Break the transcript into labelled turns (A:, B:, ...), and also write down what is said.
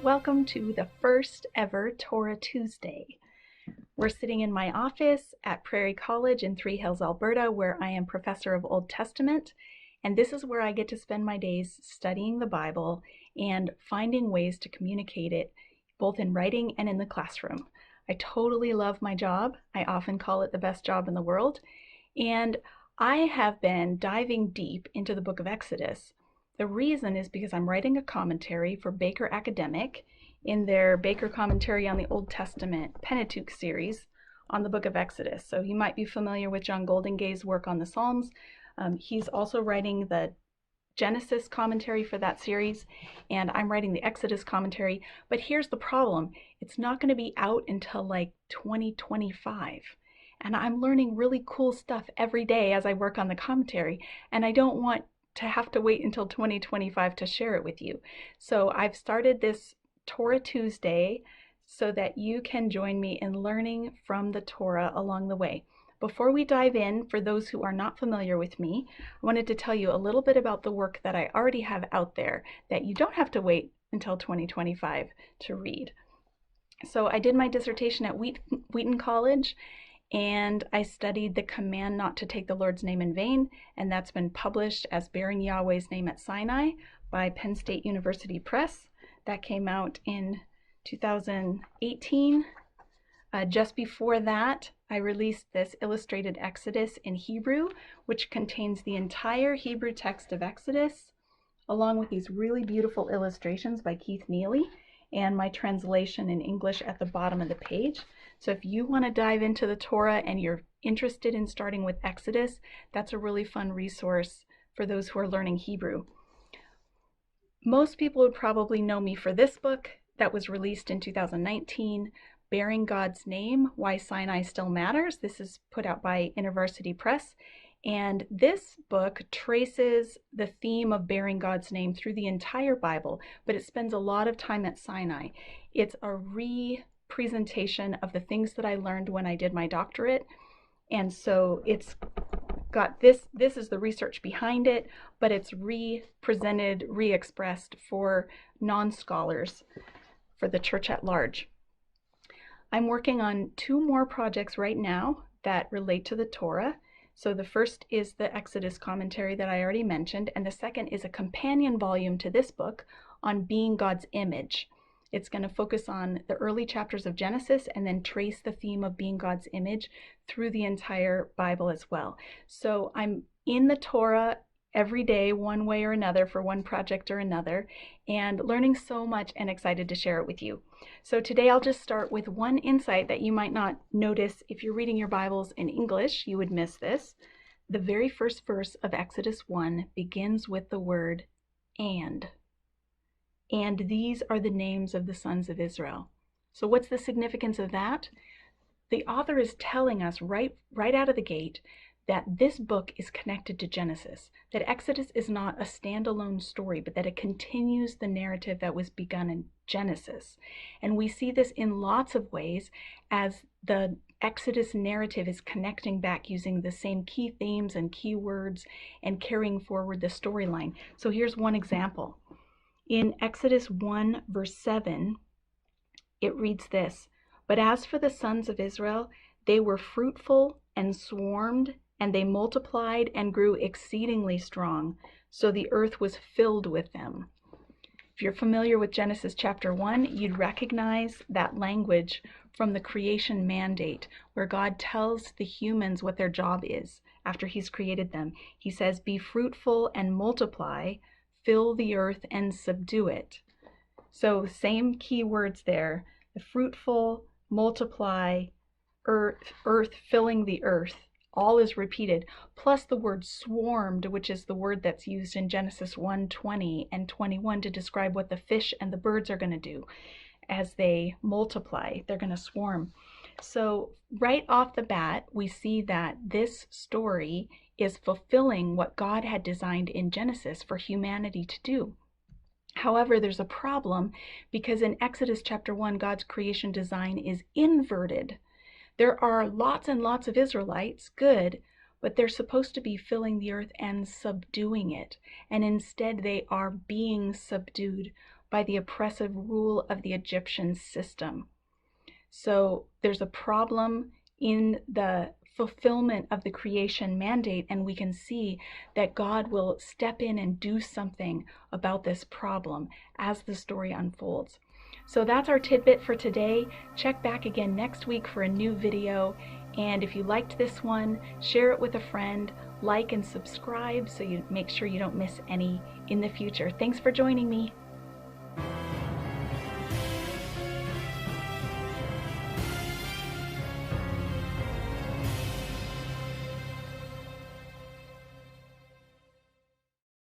A: Welcome to the first ever Torah Tuesday. We're sitting in my office at Prairie College in Three Hills, Alberta, where I am professor of Old Testament, and this is where I get to spend my days studying the Bible and finding ways to communicate it both in writing and in the classroom. I totally love my job. I often call it the best job in the world, and I have been diving deep into the book of Exodus. The reason is because I'm writing a commentary for Baker Academic in their Baker Commentary on the Old Testament Pentateuch series on the book of Exodus. So you might be familiar with John Goldingay's work on the Psalms. He's also writing the Genesis commentary for that series, and I'm writing the Exodus commentary. But here's the problem. It's not going to be out until like 2025. And I'm learning really cool stuff every day as I work on the commentary, and I don't want to have to wait until 2025 to share it with you. So I've started this Torah Tuesday so that you can join me in learning from the Torah along the way. Before we dive in, for those who are not familiar with me, I wanted to tell you a little bit about the work that I already have out there that you don't have to wait until 2025 to read. So I did my dissertation at Wheaton College, and I studied the command not to take the Lord's name in vain, and that's been published as Bearing Yahweh's Name at Sinai by Penn State University Press. That came out in 2018. Just before that, I released this Illustrated Exodus in Hebrew, which contains the entire Hebrew text of Exodus, along with these really beautiful illustrations by Keith Neely, and my translation in English at the bottom of the page. So if you want to dive into the Torah and you're interested in starting with Exodus, that's a really fun resource for those who are learning Hebrew. Most people would probably know me for this book that was released in 2019, Bearing God's Name, Why Sinai Still Matters. This is put out by InterVarsity Press. And this book traces the theme of bearing God's name through the entire Bible, but it spends a lot of time at Sinai. It's a representation of the things that I learned when I did my doctorate. And so it's got this is the research behind it, but it's represented, re-expressed for non-scholars, for the church at large. I'm working on 2 more projects right now that relate to the Torah. So the first is the Exodus commentary that I already mentioned, and the second is a companion volume to this book on being God's image. It's going to focus on the early chapters of Genesis and then trace the theme of being God's image through the entire Bible as well. So I'm in the Torah every day, one way or another, for one project or another, and learning so much and excited to share it with you. So today I'll just start with one insight that you might not notice if you're reading your Bibles in English. You would miss this. The very first verse of Exodus 1 begins with the word and these are the names of the sons of Israel. So what's the significance of that? The author is telling us right out of the gate that this book is connected to Genesis, that Exodus is not a standalone story, but that it continues the narrative that was begun in Genesis. And we see this in lots of ways as the Exodus narrative is connecting back using the same key themes and key words and carrying forward the storyline. So here's one example. In Exodus 1, verse 7, it reads this: "But as for the sons of Israel, they were fruitful and swarmed, and they multiplied and grew exceedingly strong, so the earth was filled with them." If you're familiar with Genesis chapter 1, you'd recognize that language from the creation mandate, where God tells the humans what their job is after he's created them. He says, "Be fruitful and multiply, fill the earth and subdue it." So same key words there, the fruitful, multiply, earth filling the earth. All is repeated, plus the word swarmed, which is the word that's used in Genesis 1:20 and 21 to describe what the fish and the birds are going to do as they multiply. They're going to swarm. So right off the bat, we see that this story is fulfilling what God had designed in Genesis for humanity to do. However, there's a problem because in Exodus chapter 1, God's creation design is inverted. There are lots and lots of Israelites, good, but they're supposed to be filling the earth and subduing it. And instead they are being subdued by the oppressive rule of the Egyptian system. So there's a problem in the fulfillment of the creation mandate, and we can see that God will step in and do something about this problem as the story unfolds. So that's our tidbit for today. Check back again next week for a new video, and if you liked this one, share it with a friend, like and subscribe so you make sure you don't miss any in the future. Thanks for joining me.